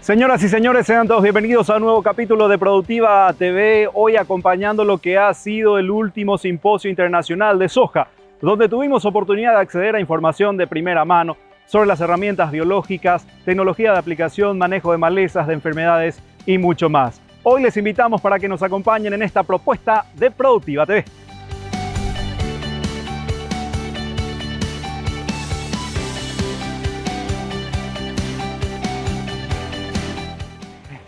Señoras y señores, sean todos bienvenidos a un nuevo capítulo de Productiva TV, hoy acompañando lo que ha sido el último simposio internacional de soja, donde tuvimos oportunidad de acceder a información de primera mano sobre las herramientas biológicas, tecnología de aplicación, manejo de malezas, de enfermedades y mucho más. Hoy les invitamos para que nos acompañen en esta propuesta de Productiva TV.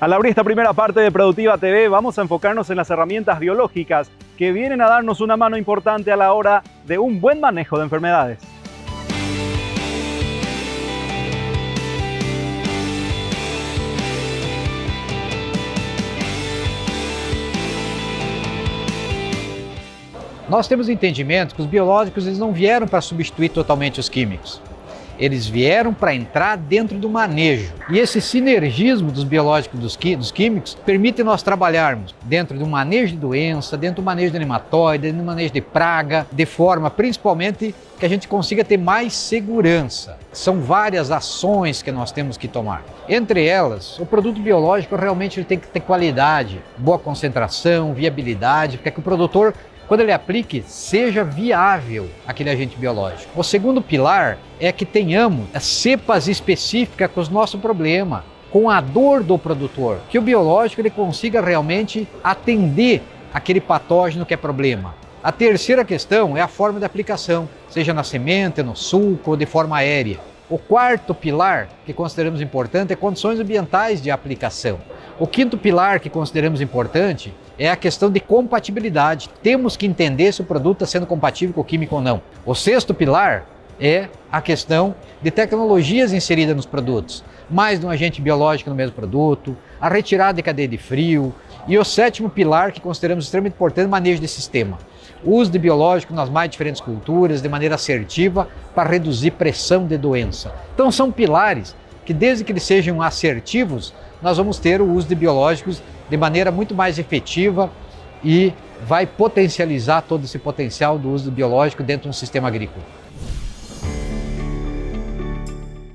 Al abrir esta primera parte de Productiva TV, vamos a enfocarnos en las herramientas biológicas que vienen a darnos una mano importante a la hora de un buen manejo de enfermedades. Nós temos entendimento que os biológicos eles não vieram para substituir totalmente os químicos. Eles vieram para entrar dentro do manejo. E esse sinergismo dos biológicos e dos químicos permite nós trabalharmos dentro do manejo de doença, dentro do manejo de nematóide, dentro do manejo de praga, de forma principalmente que a gente consiga ter mais segurança. São várias ações que nós temos que tomar. Entre elas, o produto biológico realmente ele tem que ter qualidade, boa concentração, viabilidade, para que o produtor, quando ele aplique, seja viável aquele agente biológico. O segundo pilar é que tenhamos cepas específicas com o nosso problema, com a dor do produtor, que o biológico ele consiga realmente atender aquele patógeno que é problema. A terceira questão é a forma de aplicação, seja na semente, no sulco ou de forma aérea. O quarto pilar que consideramos importante é condições ambientais de aplicação. O quinto pilar que consideramos importante é a questão de compatibilidade. Temos que entender se o produto está sendo compatível com o químico ou não. O sexto pilar é a questão de tecnologias inseridas nos produtos. Mais de um agente biológico no mesmo produto, a retirada de cadeia de frio. E o sétimo pilar que consideramos extremamente importante é o manejo de sistema. O uso de biológico nas mais diferentes culturas de maneira assertiva para reduzir pressão de doença. Então são pilares que desde que eles sejam assertivos, nós vamos ter o uso de biológicos de maneira muito mais efetiva e vai potencializar todo esse potencial do uso do biológico dentro de um sistema agrícola.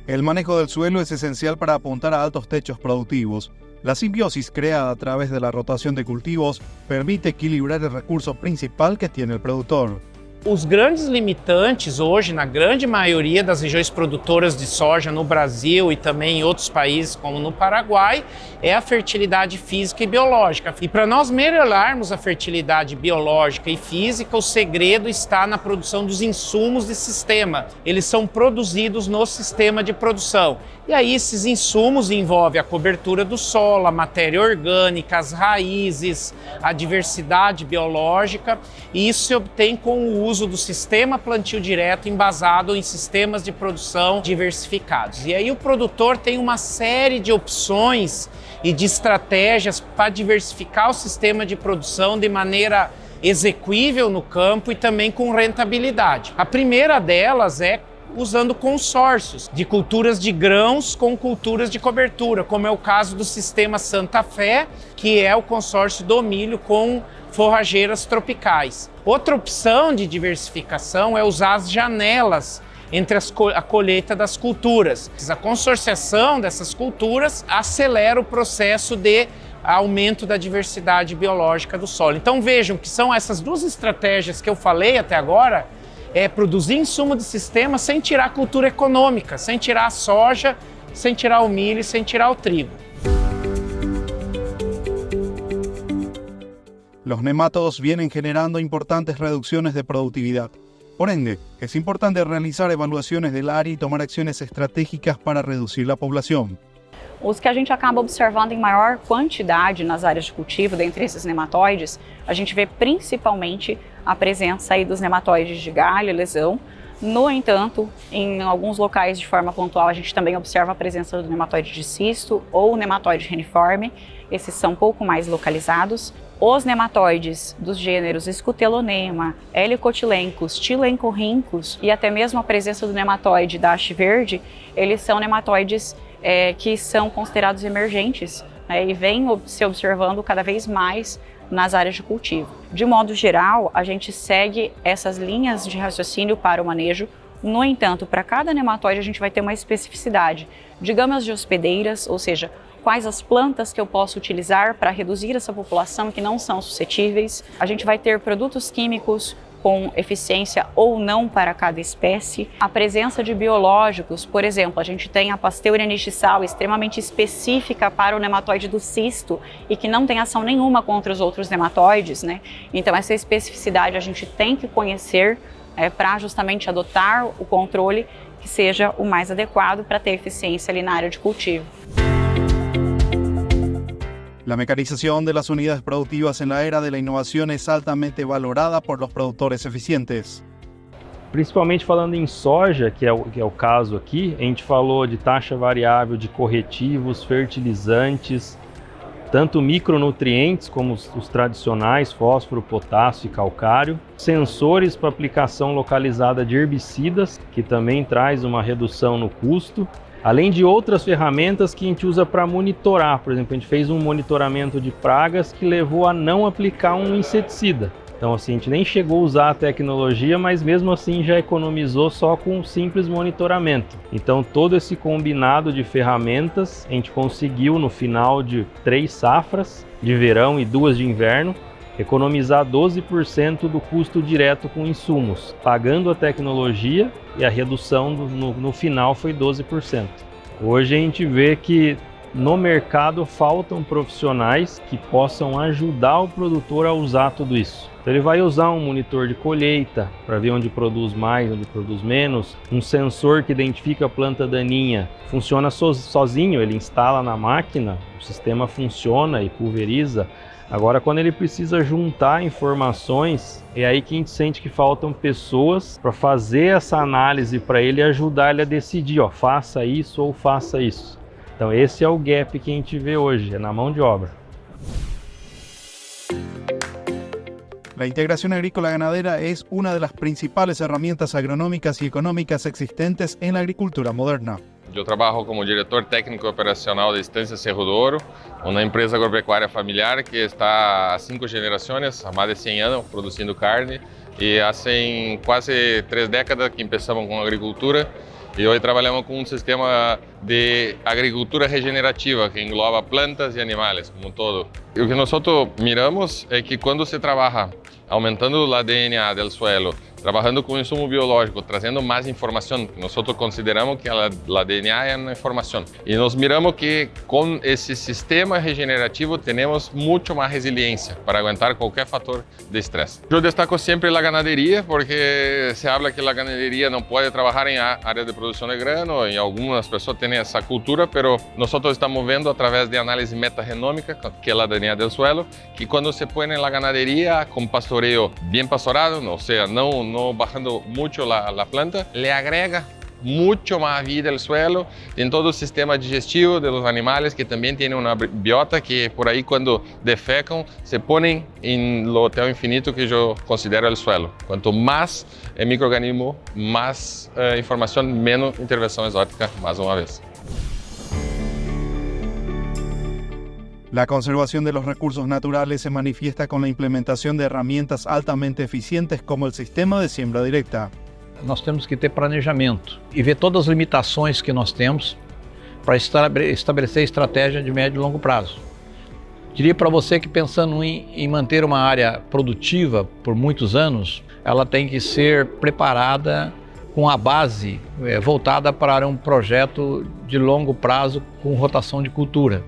El manejo del suelo es esencial para apuntar a altos techos productivos. La simbiosis creada a través de la rotación de cultivos permite equilibrar el recurso principal que tiene el productor. Os grandes limitantes hoje, na grande maioria das regiões produtoras de soja no Brasil e também em outros países, como no Paraguai, é a fertilidade física e biológica. E para nós melhorarmos a fertilidade biológica e física, o segredo está na produção dos insumos de sistema. Eles são produzidos no sistema de produção. E aí esses insumos envolvem a cobertura do solo, a matéria orgânica, as raízes, a diversidade biológica, e isso se obtém com o uso do sistema plantio direto embasado em sistemas de produção diversificados. E aí o produtor tem uma série de opções e de estratégias para diversificar o sistema de produção de maneira execuível no campo e também com rentabilidade. A primeira delas é usando consórcios de culturas de grãos com culturas de cobertura, como é o caso do sistema Santa Fé, que é o consórcio do milho com forrageiras tropicais. Outra opção de diversificação é usar as janelas entre a colheita das culturas. A consorciação dessas culturas acelera o processo de aumento da diversidade biológica do solo. Então vejam que são essas duas estratégias que eu falei até agora, é produzir insumo de sistema sem tirar a cultura econômica, sem tirar a soja, sem tirar o milho e sem tirar o trigo. Los nemátodos vienen generando importantes reducciones de productividad. Por ende, es importante realizar evaluaciones del área y tomar acciones estratégicas para reducir la población. Os que a gente acaba observando em maior quantidade nas áreas de cultivo, dentre esses nematóides, a gente vê principalmente a presença aí dos nematóides de galho e lesão. No entanto, em alguns locais de forma pontual, a gente também observa a presença do nematóide de cisto ou nematóide reniforme. Esses são um pouco mais localizados. Os nematóides dos gêneros Scutelonema, Helicotylencus, Tylenchorhynchus e até mesmo a presença do nematóide da haste verde, eles são nematóides que são considerados emergentes, e vem se observando cada vez mais nas áreas de cultivo. De modo geral, a gente segue essas linhas de raciocínio para o manejo No entanto, para cada nematóide a gente vai ter uma especificidade de gamas de hospedeiras, ou seja, quais as plantas que eu posso utilizar para reduzir essa população que não são suscetíveis. A gente vai ter produtos químicos com eficiência ou não para cada espécie. A presença de biológicos, por exemplo, a gente tem a Pasteura nichissal extremamente específica para o nematóide do cisto e que não tem ação nenhuma contra os outros nematóides, né? Então essa especificidade a gente tem que conhecer para justamente adotar o controle que seja o mais adequado para ter eficiência ali na área de cultivo. La mecanización de las unidades productivas en la era de la innovación es altamente valorada por los productores eficientes. Principalmente falando em soja, que é o caso aqui, a gente falou de taxa variável de corretivos, fertilizantes, tanto micronutrientes como os tradicionais, fósforo, potássio e calcário, sensores para aplicação localizada de herbicidas, que também traz uma redução no custo, além de outras ferramentas que a gente usa para monitorar. Por exemplo, a gente fez um monitoramento de pragas que levou a não aplicar um inseticida. Então, assim, a gente nem chegou a usar a tecnologia, mas mesmo assim já economizou só com um simples monitoramento. Então, todo esse combinado de ferramentas, a gente conseguiu no final de 3 safras de verão e 2 de inverno, economizar 12% do custo direto com insumos, pagando a tecnologia, e a redução no final foi 12%. Hoje a gente vê que no mercado faltam profissionais que possam ajudar o produtor a usar tudo isso. Então ele vai usar um monitor de colheita para ver onde produz mais, onde produz menos, um sensor que identifica a planta daninha, funciona sozinho, ele instala na máquina, o sistema funciona e pulveriza. Agora, quando ele precisa juntar informações, é aí que a gente sente que faltam pessoas para fazer essa análise para ele e ajudar ele a decidir, ó, faça isso ou faça isso. Então esse é o gap que a gente vê hoje, é na mão de obra. La integración agrícola ganadera es una de las principales herramientas agronómicas y económicas existentes en la agricultura moderna. Eu trabalho como diretor técnico operacional da Estância Cerro do Ouro, uma empresa agropecuária familiar que está há 5 gerações, há mais de 100 anos, produzindo carne. E há quase 3 décadas que começamos com a agricultura. E hoje trabalhamos com um sistema de agricultura regenerativa que engloba plantas e animais como um todo. E o que nós miramos é que quando se trabalha aumentando o DNA do suelo, trabalhando com insumo biológico, trazendo mais informação, nós consideramos que a DNA é uma informação. E nós miramos que com esse sistema regenerativo temos muito mais resiliência para aguentar qualquer fator de estresse. Eu destaco sempre a ganaderia, porque se habla que a ganaderia não pode trabalhar em área de produção de grano, e algumas pessoas têm essa cultura, mas nós estamos vendo através de análise metagenômica, que é a DNA do suelo, que quando se põe na ganaderia com pastoreio bem pastorado, ou seja, não bajando mucho la planta, le agrega mucho más vida al suelo, en todo el sistema digestivo de los animales, que también tiene una biota que por ahí cuando defecan se ponen en lo hotel infinito que yo considero el suelo. Cuanto más microorganismo, más información, menos intervención exótica, más una vez. La conservación de los recursos naturales se manifiesta con la implementación de herramientas altamente eficientes como el sistema de siembra directa. Nós temos que ter planejamento e ver todas as limitações que nós temos para estabelecer estratégia de médio e longo prazo. Diria para você que pensando em manter uma área produtiva por muitos anos, ela tem que ser preparada com a base voltada para um projeto de longo prazo com rotação de cultura,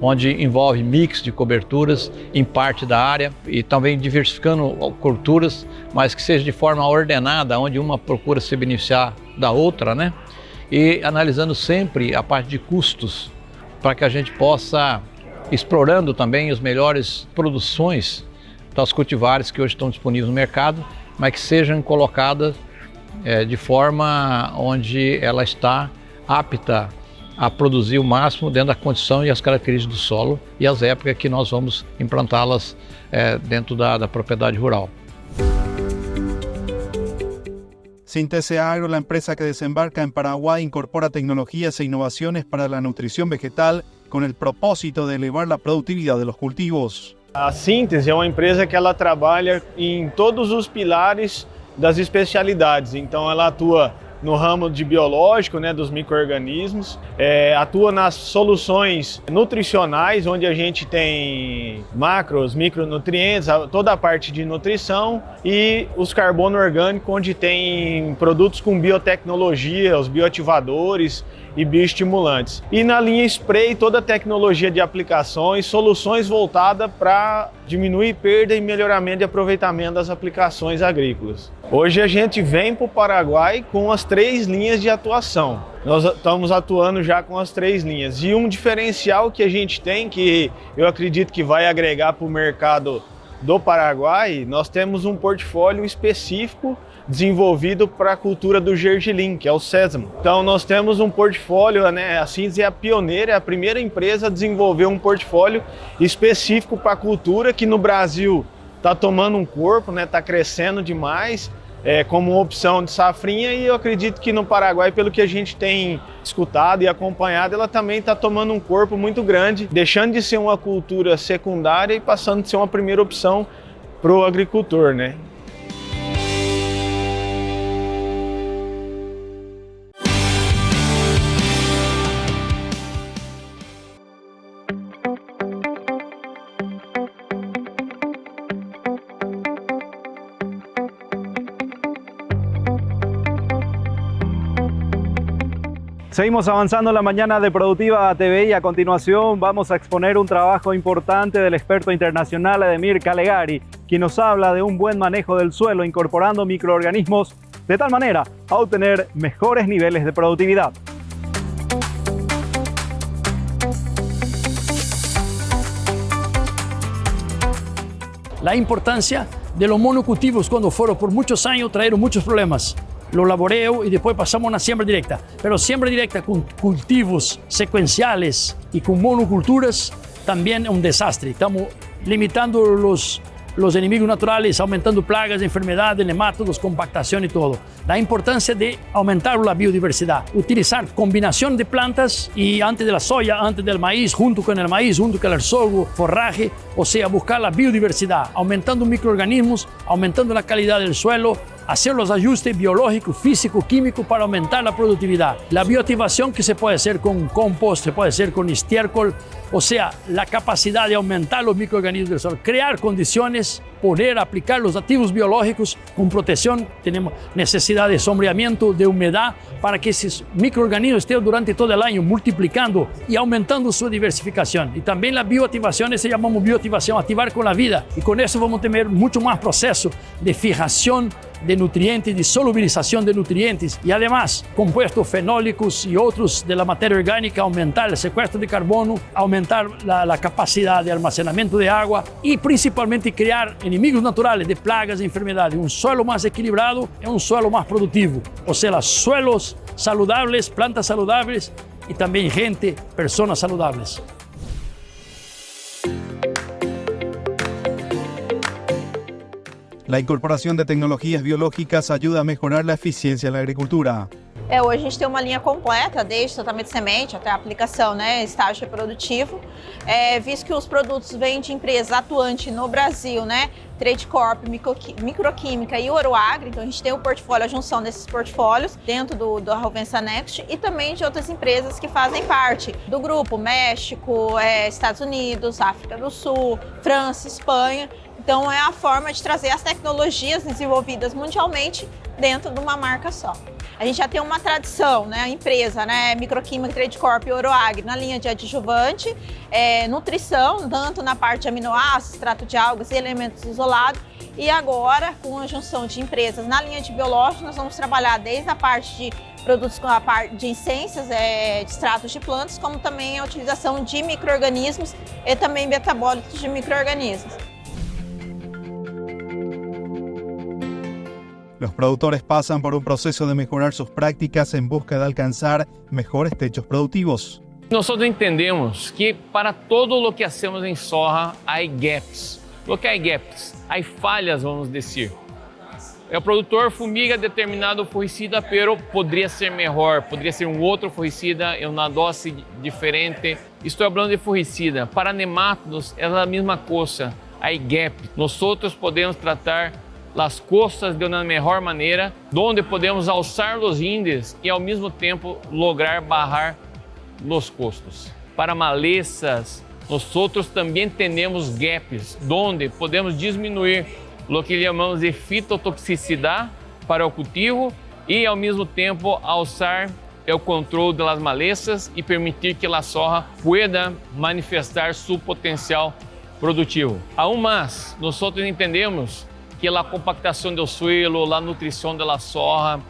onde envolve mix de coberturas em parte da área e também diversificando culturas, mas que seja de forma ordenada, onde uma procura se beneficiar da outra, né? E analisando sempre a parte de custos, para que a gente possa, explorando também as melhores produções das cultivares que hoje estão disponíveis no mercado, mas que sejam colocadas de forma onde ela está apta a produzir o máximo dentro da condição e as características do solo e as épocas que nós vamos implantá-las dentro da propriedade rural. Sintese Agro, la empresa que desembarca en Paraguay, incorpora tecnologías e innovaciones para la nutrición vegetal con el propósito de elevar la productividad de los cultivos. A Síntese é uma empresa que ela trabalha em todos os pilares das especialidades, então ela atua no ramo de biológico, né, dos micro-organismos, atua nas soluções nutricionais, onde a gente tem macros, micronutrientes, toda a parte de nutrição, e os carbono orgânico, onde tem produtos com biotecnologia, os bioativadores e bioestimulantes. E na linha spray, toda a tecnologia de aplicações, soluções voltadas para diminuir perda e melhoramento de aproveitamento das aplicações agrícolas. Hoje a gente vem para o Paraguai com as 3 linhas de atuação. Nós estamos atuando já com as 3 linhas. E um diferencial que a gente tem, que eu acredito que vai agregar para o mercado do Paraguai, nós temos um portfólio específico desenvolvido para a cultura do gergelim, que é o sésamo. Então nós temos um portfólio, né, a Synthes é a pioneira, é a primeira empresa a desenvolver um portfólio específico para a cultura, que no Brasil está tomando um corpo, né, está crescendo demais, como uma opção de safrinha, e eu acredito que no Paraguai, pelo que a gente tem escutado e acompanhado, ela também está tomando um corpo muito grande, deixando de ser uma cultura secundária e passando a ser uma primeira opção para o agricultor, né? Seguimos avanzando en la mañana de Productiva TV y a continuación vamos a exponer un trabajo importante del experto internacional Edemir Calegari, quien nos habla de un buen manejo del suelo incorporando microorganismos de tal manera a obtener mejores niveles de productividad. La importancia de los monocultivos cuando fueron por muchos años trajeron muchos problemas. Lo laboreo y después pasamos a una siembra directa. Pero siembra directa con cultivos secuenciales y con monoculturas también es un desastre. Estamos limitando los enemigos naturales, aumentando plagas, enfermedades, nematodos, compactación y todo. La importancia de aumentar la biodiversidad, utilizar combinación de plantas y antes de la soya, antes del maíz, junto con el maíz, junto con el sorgo, forraje, o sea, buscar la biodiversidad, aumentando microorganismos, aumentando la calidad del suelo, hacer los ajustes biológicos, físicos, químicos para aumentar la productividad. La bioactivación que se puede hacer con compost, se puede hacer con estiércol, o sea, la capacidad de aumentar los microorganismos del suelo, crear condiciones, poder aplicar los activos biológicos con protección. Tenemos necesidad de sombreamiento, de humedad, para que esos microorganismos estén durante todo el año multiplicando y aumentando su diversificación. Y también la bioactivación, esa llamamos bioactivación, activar con la vida. Y con eso vamos a tener mucho más proceso de fijación de nutrientes, de solubilización de nutrientes y además compuestos fenólicos y otros de la materia orgánica, aumentar el secuestro de carbono, aumentar la capacidad de almacenamiento de agua y principalmente crear enemigos naturales de plagas y enfermedades. Un suelo más equilibrado es un suelo más productivo, o sea, suelos saludables, plantas saludables y también gente, personas saludables. La incorporação de tecnologias biológicas ajuda a mejorar a eficiência da agricultura. Hoje a gente tem uma linha completa, desde tratamento de semente até a aplicação, né, estágio reprodutivo, visto que os produtos vêm de empresas atuantes no Brasil, né, Trade Corp, Microquímica e Oroagri, então a gente tem o portfólio, a junção desses portfólios dentro da Rovensa Next e também de outras empresas que fazem parte do grupo, México, Estados Unidos, África do Sul, França, Espanha. Então é a forma de trazer as tecnologias desenvolvidas mundialmente dentro de uma marca só. A gente já tem uma tradição, né? A empresa, né? Microquímica, Trade Corp e Oroagri na linha de adjuvante, nutrição, tanto na parte de aminoácidos, extrato de algas e elementos isolados. E agora, com a junção de empresas na linha de biológicos, nós vamos trabalhar desde a parte de produtos com a parte de essências, de extratos de plantas, como também a utilização de micro-organismos e também metabólitos de micro-organismos. Los productores pasan por un proceso de mejorar sus prácticas en busca de alcanzar mejores techos productivos. Nosotros entendemos que para todo lo que hacemos en soja hay gaps. Lo que hay gaps, hay falhas, vamos decir. O produtor fumiga determinado fungicida, pero poderia ser melhor, poderia ser outro fungicida em uma dose diferente. Estou falando de fungicida. Para nemátodos é a mesma coisa, hay gap. Nós podemos tratar as costas de uma melhor maneira, onde podemos alçar os índices e ao mesmo tempo lograr barrar os custos. Para malezas, nós também temos gaps, onde podemos diminuir o que chamamos de fitotoxicidade para o cultivo e ao mesmo tempo alçar o controle das malezas e permitir que a soja pueda manifestar seu potencial produtivo. Aún mais, nós entendemos que a compactação do suelo, a nutrição da soja,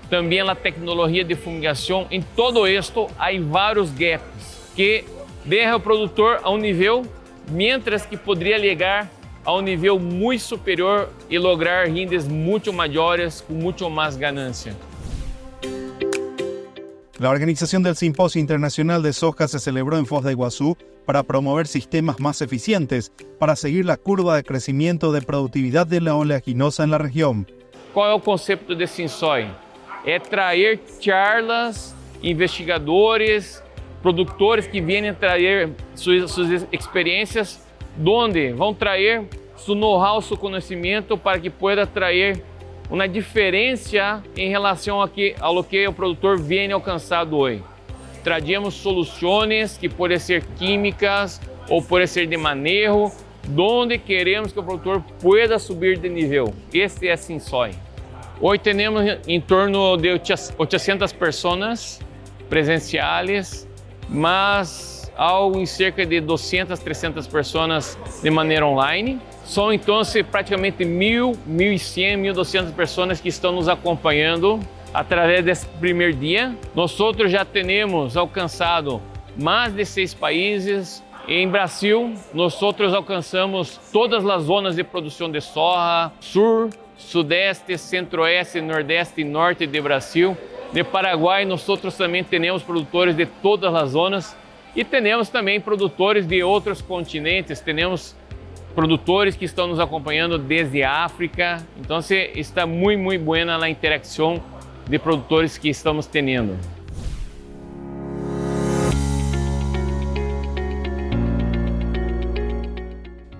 também a tecnologia de fumigação, em todo isto há vários gaps que deixam o produtor a nível, mientras que poderia chegar a nível muito superior e lograr rendas muito maiores com muito mais ganância. La organización del Simposio Internacional de Soja se celebró en Foz de Iguazú para promover sistemas más eficientes para seguir la curva de crecimiento de productividad de la oleaginosa en la región. Qual é o conceito de Sinsoi? É trazer charlas, investigadores, produtores que vêm trazer suas experiências, onde vão trazer seu know-how, seu conhecimento para que pueda trazer uma diferença em relação ao que o produtor vem alcançado hoje. Trazemos soluções que podem ser químicas ou podem ser de manejo, onde queremos que o produtor pueda subir de nível. Este é Sinsoi. Hoje temos em torno de 800 pessoas presenciais, mas algo em cerca de 200, 300 pessoas de maneira online. São então praticamente 1.000, 1.100, 1.200 pessoas que estão nos acompanhando através desse primeiro dia. Nós já temos alcançado mais de 6 países. Em Brasil, nós alcançamos todas as zonas de produção de soja, sul, sudeste, centro-oeste, nordeste e norte de Brasil. De Paraguai, nós também temos produtores de todas as zonas e temos também produtores de outros continentes. Temos produtores que estão nos acompanhando desde a África. Então, está muito boa a interação de produtores que estamos tendo.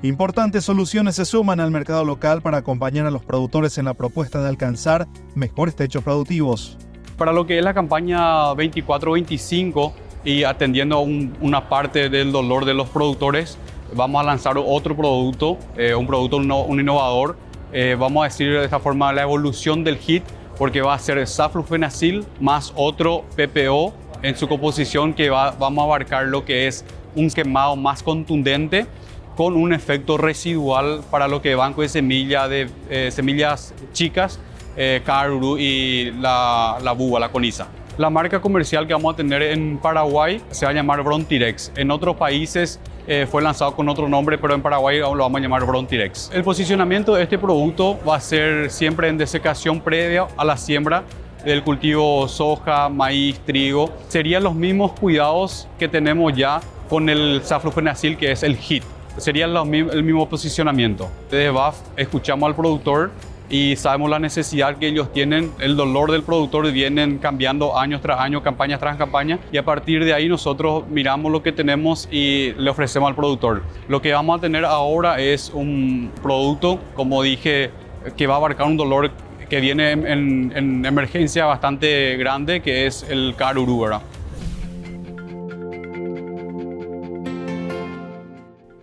Importantes soluciones se suman al mercado local para acompañar a los productores en la propuesta de alcanzar mejores techos productivos. Para lo que es la campaña 24-25 y atendiendo a una parte del dolor de los productores, vamos a lanzar otro producto, un innovador. Vamos a decir de esta forma la evolución del HIT, porque va a ser saflufenacil más otro PPO en su composición que vamos a abarcar lo que es un quemado más contundente con un efecto residual para lo que banco de semillas chicas, caruru y la buba, la coniza. La marca comercial que vamos a tener en Paraguay se va a llamar Brontirex. En otros países fue lanzado con otro nombre, pero en Paraguay lo vamos a llamar Brontirex. El posicionamiento de este producto va a ser siempre en desecación previa a la siembra del cultivo soja, maíz, trigo. Serían los mismos cuidados que tenemos ya con el saflufenacil, que es el HIT. Sería el mismo posicionamiento. Desde BAF escuchamos al productor y sabemos la necesidad que ellos tienen, el dolor del productor, vienen cambiando año tras año, campaña tras campaña, y a partir de ahí nosotros miramos lo que tenemos y le ofrecemos al productor. Lo que vamos a tener ahora es un producto, como dije, que va a abarcar un dolor que viene en emergencia bastante grande, que es el caruru, ¿verdad?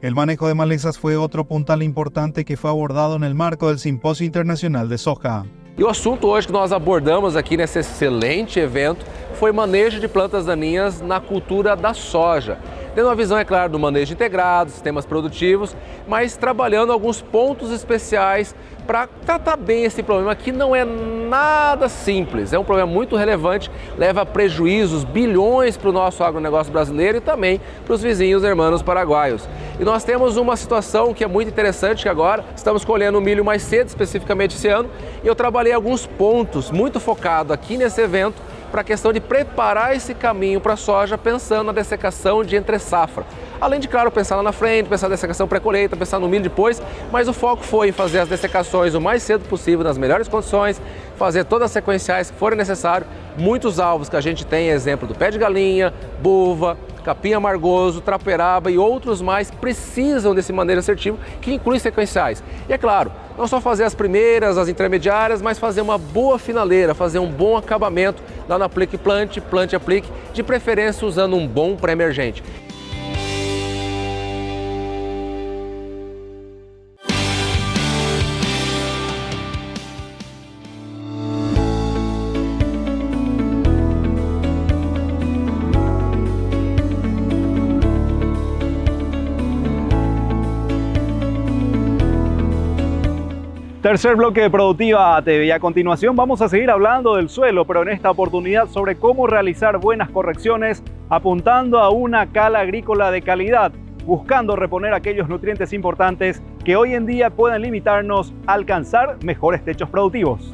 El manejo de malezas fue otro puntal importante que fue abordado en el marco del Simposio Internacional de Soja. E o assunto hoje que nós abordamos aqui nesse excelente evento foi manejo de plantas daninhas na cultura da soja. Tendo uma visão, é claro, do manejo integrado, sistemas produtivos, mas trabalhando alguns pontos especiais para tratar bem esse problema que não é nada simples. É um problema muito relevante, leva a prejuízos, bilhões para o nosso agronegócio brasileiro e também para os vizinhos hermanos paraguaios. E nós temos uma situação que é muito interessante, que agora estamos colhendo o milho mais cedo, especificamente esse ano, e eu trabalhei alguns pontos muito focado aqui nesse evento para a questão de preparar esse caminho para a soja, pensando na dessecação de entre safra. Além de, claro, pensar lá na frente, pensar na dessecação pré-colheita, pensar no milho depois, mas o foco foi em fazer as dessecações o mais cedo possível, nas melhores condições, fazer todas as sequenciais que forem necessárias. Muitos alvos que a gente tem, exemplo do pé de galinha, buva, capim amargoso, traperaba e outros mais precisam desse manejo assertivo, que inclui sequenciais. E é claro, não só fazer as primeiras, as intermediárias, mas fazer uma boa finaleira, fazer um bom acabamento lá no aplique plante, plante aplique, de preferência usando um bom pré-emergente. Tercer bloque de Productiva TV y a continuación vamos a seguir hablando del suelo, pero en esta oportunidad sobre cómo realizar buenas correcciones apuntando a una cala agrícola de calidad, buscando reponer aquellos nutrientes importantes que hoy en día pueden limitarnos a alcanzar mejores techos productivos.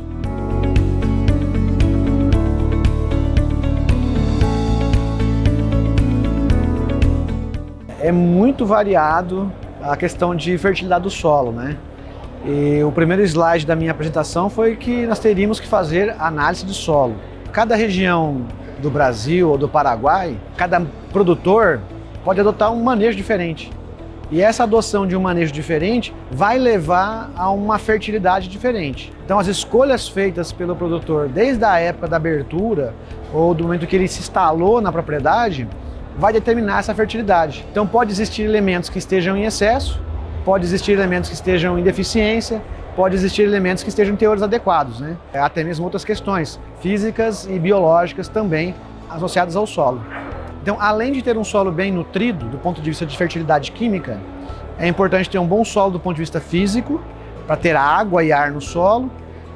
É muito variado a questão de fertilidade do solo, né? E o primeiro slide da minha apresentação foi que nós teríamos que fazer análise de solo. Cada região do Brasil ou do Paraguai, cada produtor pode adotar um manejo diferente. E essa adoção de um manejo diferente vai levar a uma fertilidade diferente. Então as escolhas feitas pelo produtor desde a época da abertura ou do momento que ele se instalou na propriedade vai determinar essa fertilidade. Então pode existir elementos que estejam em excesso, pode existir elementos que estejam em deficiência, pode existir elementos que estejam em teores adequados, né? Até mesmo outras questões físicas e biológicas também associadas ao solo. Então, além de ter um solo bem nutrido do ponto de vista de fertilidade química, é importante ter um bom solo do ponto de vista físico, para ter água e ar no solo.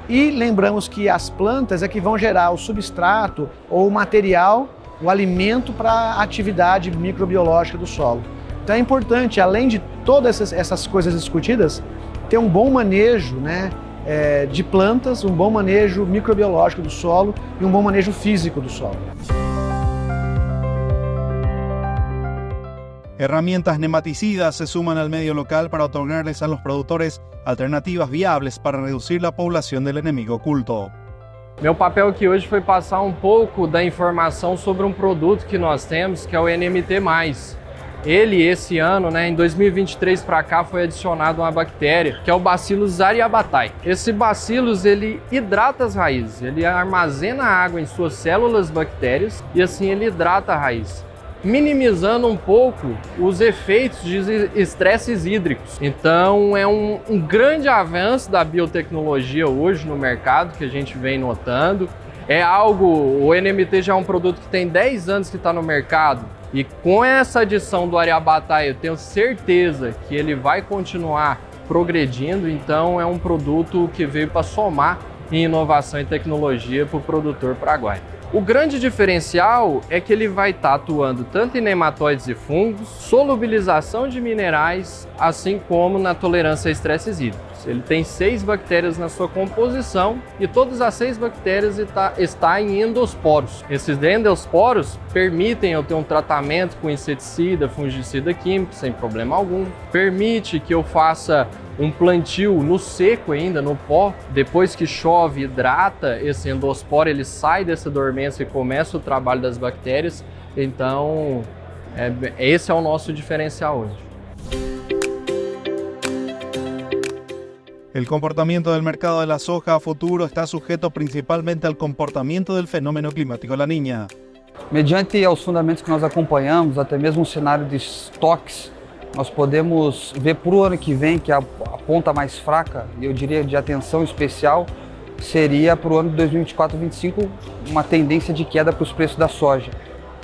E lembramos que as plantas é que vão gerar o substrato ou o material, o alimento para a atividade microbiológica do solo. Então é importante, além de todas essas coisas discutidas, ter um bom manejo, né, de plantas, um bom manejo microbiológico do solo e um bom manejo físico do solo. Herramientas nematicidas se suman al medio local para otorgarles a los productores alternativas viables para reducir la población del enemigo oculto. Meu papel aqui hoje foi passar um pouco da informação sobre um produto que nós temos, que é o NMT+. Ele, esse ano, em 2023 para cá, foi adicionado uma bactéria, que é o Bacillus aryabhatae. Esse Bacillus, ele hidrata as raízes, ele armazena água em suas células bactérias e assim ele hidrata a raiz, minimizando um pouco os efeitos de estresses hídricos. Então é um grande avanço da biotecnologia hoje no mercado que a gente vem notando. O NMT já é um produto que tem 10 anos que está no mercado e com essa adição do aryabhatae eu tenho certeza que ele vai continuar progredindo. Então é um produto que veio para somar em inovação e tecnologia para o produtor paraguaio. O grande diferencial é que ele vai estar atuando tanto em nematóides e fungos, solubilização de minerais, assim como na tolerância a estresses hídricos. Ele tem 6 bactérias na sua composição e todas as 6 bactérias estão em endosporos. Esses endosporos permitem eu ter um tratamento com inseticida, fungicida químico sem problema algum. Permite que eu faça um plantio no seco ainda, no pó. Depois que chove, hidrata esse endosporo, ele sai dessa dormência e começa o trabalho das bactérias. Então, esse é o nosso diferencial hoje. El comportamiento del mercado de la soja a futuro está sujeto principalmente al comportamiento del fenómeno climático La Niña. Mediante aos fundamentos que nós acompanhamos, até mesmo um cenário de estoques, nós podemos ver para o ano que vem que a ponta mais fraca, e eu diria de atenção especial, seria para o ano de 2024-2025 uma tendência de queda para os preços da soja,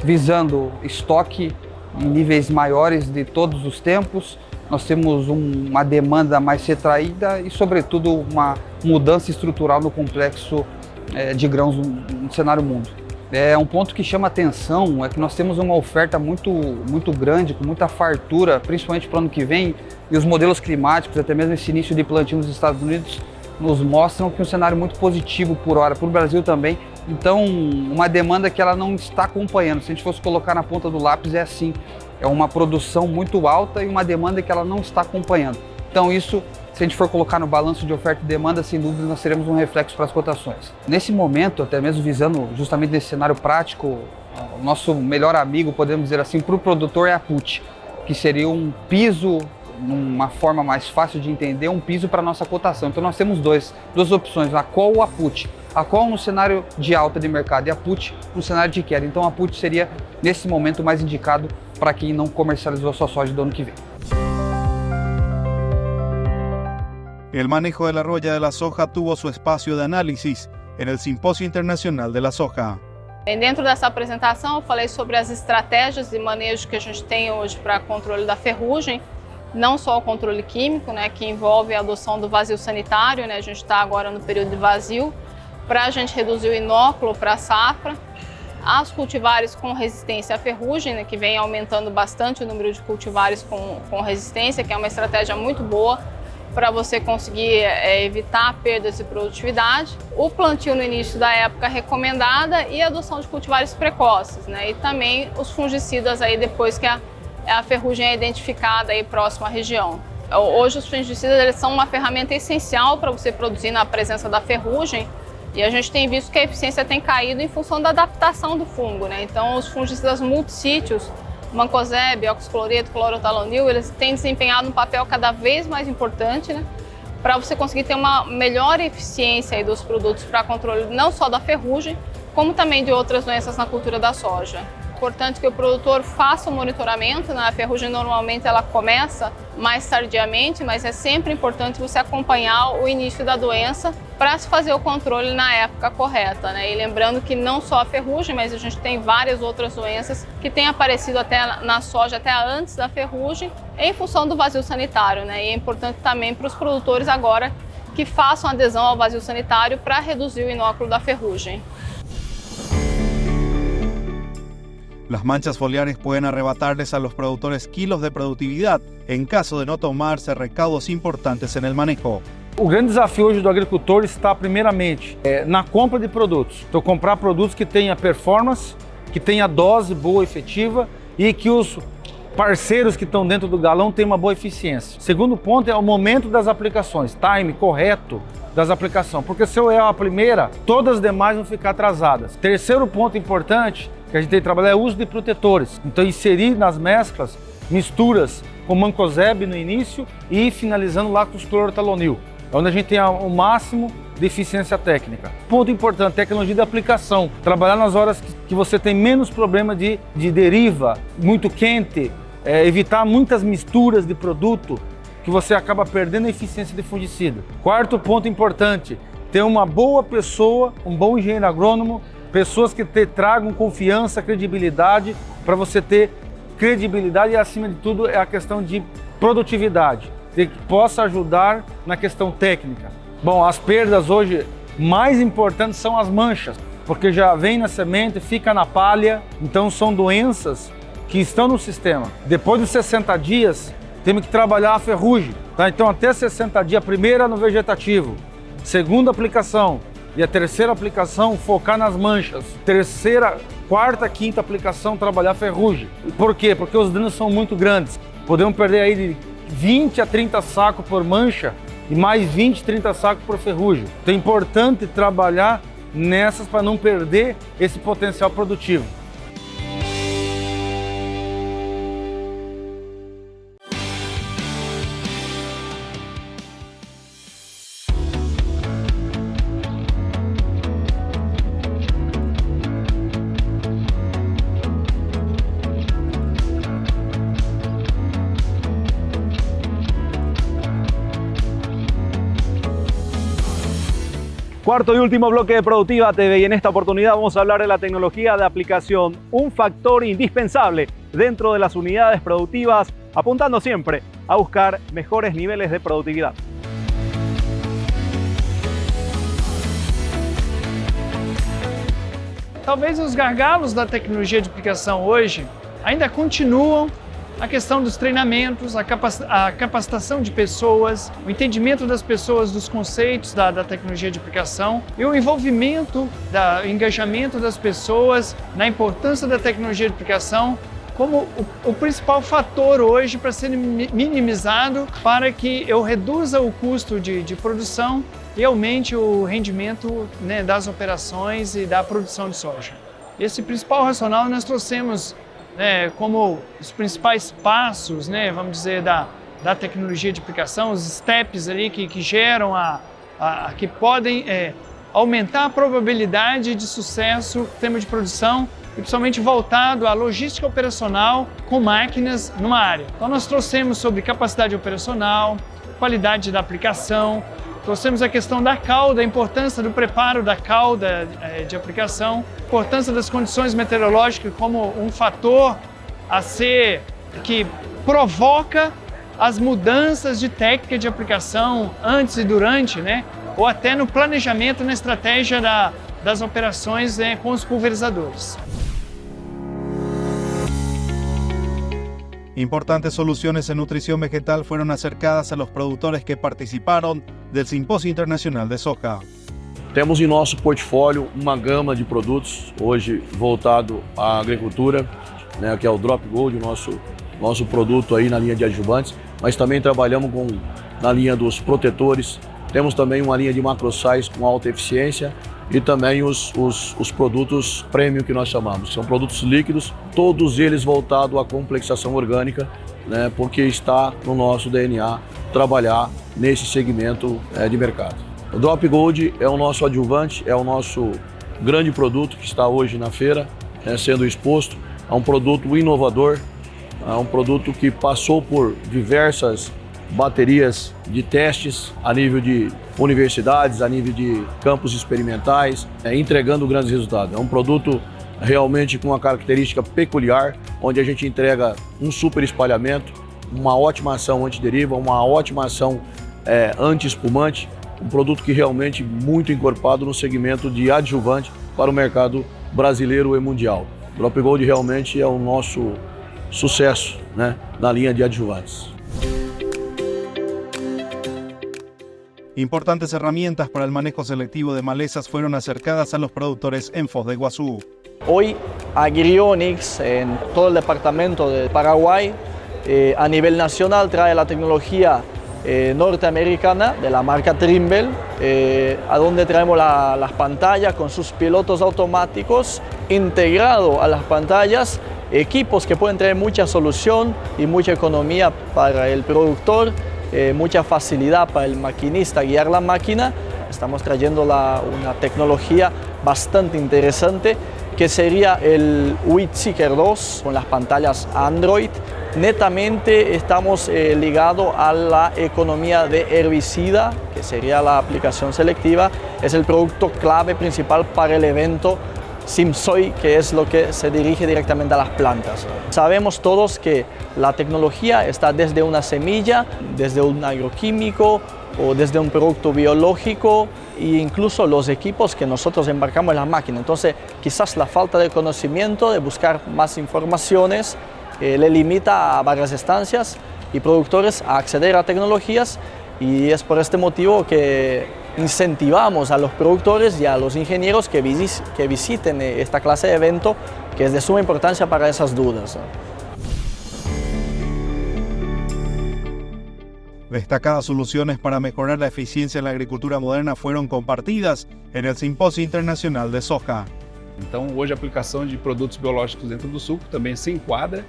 visando estoque em níveis maiores de todos os tempos. Nós temos uma demanda mais retraída e, sobretudo, uma mudança estrutural no complexo de grãos no cenário mundo. Um ponto que chama atenção é que nós temos uma oferta muito grande, com muita fartura, principalmente para o ano que vem, e os modelos climáticos, até mesmo esse início de plantio nos Estados Unidos, nos mostram que é um cenário muito positivo por hora, para o Brasil também. Então, uma demanda que ela não está acompanhando. Se a gente fosse colocar na ponta do lápis, é assim. É uma produção muito alta e uma demanda que ela não está acompanhando. Então, isso Se a gente for colocar no balanço de oferta e demanda, sem dúvida nós teremos um reflexo para as cotações. Nesse momento, até mesmo visando justamente nesse cenário prático, o nosso melhor amigo, podemos dizer assim, para o produtor é a put, que seria um piso, numa forma mais fácil de entender, um piso para a nossa cotação. Então nós temos duas opções, a call ou a put. A call no cenário de alta de mercado e a put no cenário de queda. Então a put seria, nesse momento, mais indicado para quem não comercializou sua soja do ano que vem. El manejo de la roya de la soja tuvo su espacio de análisis en el Simposio Internacional de la Soja. Dentro dessa apresentação eu falei sobre as estratégias de manejo que a gente tem hoje para controle da ferrugem, não só o controle químico, né, que envolve a adoção do vazio sanitário, né, a gente está agora no período de vazio, para a gente reduzir o inóculo para a safra, as cultivares com resistência à ferrugem, né, que vem aumentando bastante o número de cultivares com resistência, que é uma estratégia muito boa para você conseguir evitar perdas de produtividade, o plantio no início da época recomendada e a adoção de cultivares precoces, né? E também os fungicidas aí depois que a ferrugem é identificada aí próximo à região. Hoje os fungicidas eles são uma ferramenta essencial para você produzir na presença da ferrugem e a gente tem visto que a eficiência tem caído em função da adaptação do fungo, né? Então os fungicidas multissítios, mancozeb, oxicloreto, clorotalonil, eles têm desempenhado um papel cada vez mais importante, né, para você conseguir ter uma melhor eficiência aí dos produtos para controle não só da ferrugem, como também de outras doenças na cultura da soja. Importante que o produtor faça o monitoramento, né? A ferrugem normalmente ela começa mais tardiamente, mas é sempre importante você acompanhar o início da doença para se fazer o controle na época correta, né? E lembrando que não só a ferrugem, mas a gente tem várias outras doenças que têm aparecido até na soja até antes da ferrugem, em função do vazio sanitário, né? E é importante também para os produtores agora que façam adesão ao vazio sanitário para reduzir o inóculo da ferrugem. Las manchas foliares pueden arrebatarles a los productores kilos de productividad en caso de no tomarse recaudos importantes en el manejo. O grande desafio hoje do agricultor está primeiramente na compra de produtos. Então comprar produtos que tenha performance, que tenha dose boa, efetiva e que os parceiros que estão dentro do galão tenham uma boa eficiência. Segundo ponto é o momento das aplicações, time correto das aplicações, porque se eu erro a primeira, todas as demais vão ficar atrasadas. Terceiro ponto importante que a gente tem que trabalhar é o uso de protetores. Então inserir nas mesclas misturas com mancozeb no início e finalizando lá com os clorotalonil, onde a gente tem o máximo de eficiência técnica. Ponto importante, tecnologia de aplicação. Trabalhar nas horas que você tem menos problema de deriva, muito quente, evitar muitas misturas de produto que você acaba perdendo a eficiência de fungicida. Quarto ponto importante, ter uma boa pessoa, um bom engenheiro agrônomo, pessoas que tragam confiança, credibilidade, para você ter credibilidade e, acima de tudo, é a questão de produtividade, que possa ajudar na questão técnica. Bom, as perdas hoje mais importantes são as manchas, porque já vem na semente, fica na palha, então são doenças que estão no sistema. Depois dos 60 dias, temos que trabalhar a ferrugem, tá? Então até 60 dias, a primeira no vegetativo, segunda aplicação, e a terceira aplicação, focar nas manchas. Terceira, quarta, quinta aplicação, trabalhar a ferrugem. Por quê? Porque os danos são muito grandes. Podemos perder aí de 20 a 30 sacos por mancha e mais 20, 30 sacos por ferrugem. Então é importante trabalhar nessas para não perder esse potencial produtivo. Cuarto y último bloque de Productiva TV y en esta oportunidad vamos a hablar de la tecnología de aplicación, un factor indispensable dentro de las unidades productivas, apuntando siempre a buscar mejores niveles de productividad. Talvez os gargalos da tecnologia de aplicação hoje ainda continuam a questão dos treinamentos, a capacitação de pessoas, o entendimento das pessoas dos conceitos da tecnologia de aplicação e o envolvimento, o engajamento das pessoas na importância da tecnologia de aplicação como o principal fator hoje para ser minimizado para que eu reduza o custo de produção e aumente o rendimento, né, das operações e da produção de soja. Esse principal racional nós trouxemos, né, como os principais passos, né, vamos dizer, da tecnologia de aplicação, os steps ali que geram que podem aumentar a probabilidade de sucesso no tema de produção, e principalmente voltado à logística operacional com máquinas numa área. Então nós trouxemos sobre capacidade operacional, qualidade da aplicação, trouxemos a questão da cauda, a importância do preparo da cauda de aplicação, a importância das condições meteorológicas como um fator que provoca as mudanças de técnica de aplicação antes e durante, né? Ou até no planejamento, na estratégia das operações, né, com os pulverizadores. Importantes soluciones en nutrición vegetal fueron acercadas a los productores que participaron del Simposio Internacional de Soja. Temos em nosso portfólio uma gama de produtos, hoje voltado à agricultura, né, que é o Drop Gold, o nosso produto aí na linha de adjuvantes, mas também trabalhamos na linha dos protetores, temos também uma linha de macrosais com alta eficiência, e também os produtos premium que nós chamamos. São produtos líquidos, todos eles voltados à complexação orgânica, né, porque está no nosso DNA trabalhar nesse segmento de mercado. O Drop Gold é o nosso adjuvante, é o nosso grande produto que está hoje na feira, sendo exposto. É um produto inovador, é um produto que passou por diversas baterias de testes a nível de universidades, a nível de campos experimentais, entregando grandes resultados. É um produto realmente com uma característica peculiar, onde a gente entrega um super espalhamento, uma ótima ação antideriva, uma ótima ação anti-espumante, um produto que realmente muito encorpado no segmento de adjuvante para o mercado brasileiro e mundial. O Drop Gold realmente é o nosso sucesso, né, na linha de adjuvantes. Importantes herramientas para el manejo selectivo de malezas fueron acercadas a los productores en Foz de Iguazú. Hoy Agrionics en todo el departamento de Paraguay a nivel nacional trae la tecnología norteamericana de la marca Trimble, a donde traemos las pantallas con sus pilotos automáticos, integrado a las pantallas equipos que pueden traer mucha solución y mucha economía para el productor, mucha facilidad para el maquinista guiar la máquina. Estamos trayendo una tecnología bastante interesante que sería el Weedseeker 2 con las pantallas Android. Netamente estamos ligados a la economía de herbicida, que sería la aplicación selectiva. Es el producto clave principal para el evento Simsoy, que es lo que se dirige directamente a las plantas. Sabemos todos que la tecnología está desde una semilla, desde un agroquímico o desde un producto biológico e incluso los equipos que nosotros embarcamos en la máquina. Entonces, quizás la falta de conocimiento, de buscar más informaciones, le limita a varias estancias y productores a acceder a tecnologías, y es por este motivo que incentivamos a los productores y a los ingenieros que visiten esta clase de evento, que es de suma importancia para esas dudas. Destacadas soluciones para mejorar la eficiencia en la agricultura moderna fueron compartidas en el Simposio Internacional de Soja. Então, hoje a aplicação de produtos biológicos dentro do suco também se enquadra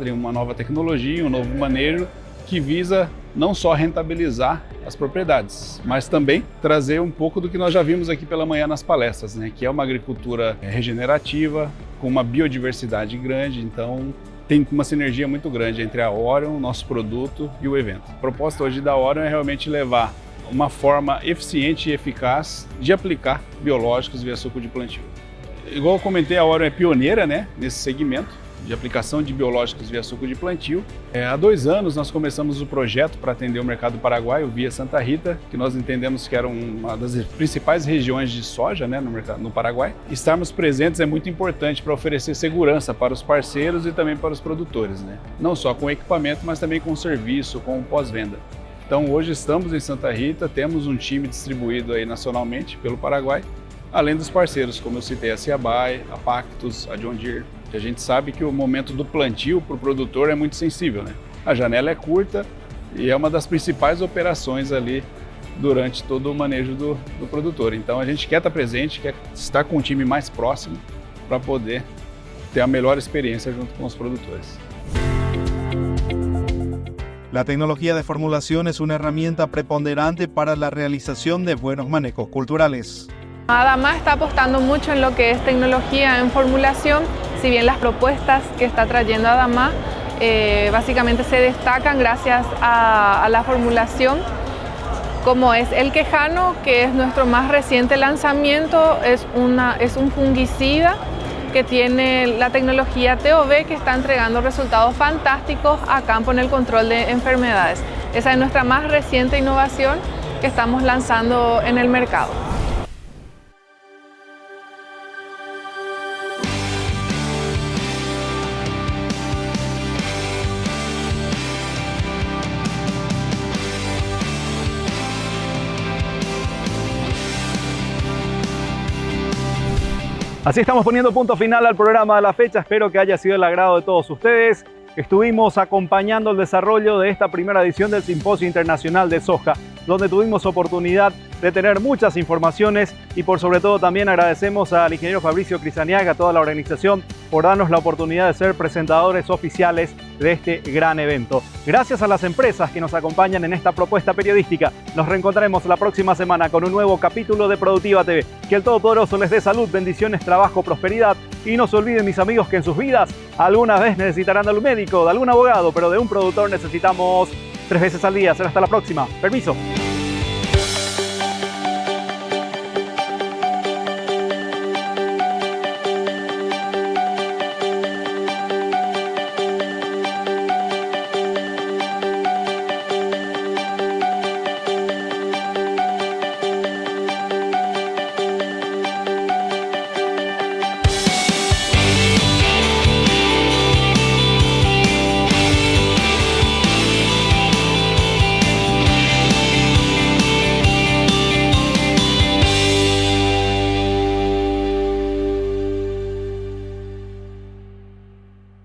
em uma nova tecnologia, um novo manejo que visa não só rentabilizar as propriedades, mas também trazer um pouco do que nós já vimos aqui pela manhã nas palestras, né? Que é uma agricultura regenerativa, com uma biodiversidade grande, então tem uma sinergia muito grande entre a Orion, nosso produto, e o evento. O propósito hoje da Orion é realmente levar uma forma eficiente e eficaz de aplicar biológicos via suco de plantio. Igual eu comentei, a Orion é pioneira, né, nesse segmento de aplicação de biológicos via suco de plantio. Há 2 anos nós começamos o projeto para atender o mercado paraguaio via Santa Rita, que nós entendemos que era uma das principais regiões de soja, né, no Paraguai. Estarmos presentes é muito importante para oferecer segurança para os parceiros e também para os produtores, né? Não só com equipamento, mas também com serviço, com pós-venda. Então hoje estamos em Santa Rita, temos um time distribuído aí nacionalmente pelo Paraguai, além dos parceiros, como eu citei, a Ciabai, a Pactus, a John Deere. E a gente sabe que o momento do plantio para o produtor é muito sensível, né? A janela é curta e é uma das principais operações ali durante todo o manejo do produtor. Então a gente quer estar presente, quer estar com o time mais próximo para poder ter a melhor experiência junto con los productores. La tecnología de formulación es una herramienta preponderante para la realización de buenos manejos culturales. ADAMA está apostando mucho en lo que es tecnología en formulación, si bien las propuestas que está trayendo ADAMA básicamente se destacan gracias a la formulación, como es el quejano, que es nuestro más reciente lanzamiento, es un fungicida que tiene la tecnología TOV, que está entregando resultados fantásticos a campo en el control de enfermedades. Esa es nuestra más reciente innovación que estamos lanzando en el mercado. Así estamos poniendo punto final al programa de la fecha. Espero que haya sido el agrado de todos ustedes. Estuvimos acompañando el desarrollo de esta primera edición del Simposio Internacional de Soja, donde tuvimos oportunidad de tener muchas informaciones y por sobre todo también agradecemos al ingeniero Fabricio Crisaniaga, a toda la organización, por darnos la oportunidad de ser presentadores oficiales de este gran evento. Gracias a las empresas que nos acompañan en esta propuesta periodística. Nos reencontraremos la próxima semana con un nuevo capítulo de Productiva TV. Que el Todopoderoso les dé salud, bendiciones, trabajo, prosperidad y no se olviden, mis amigos, que en sus vidas alguna vez necesitarán de un médico, de algún abogado, pero de un productor necesitamos 3 veces al día. Será hasta la próxima. Permiso.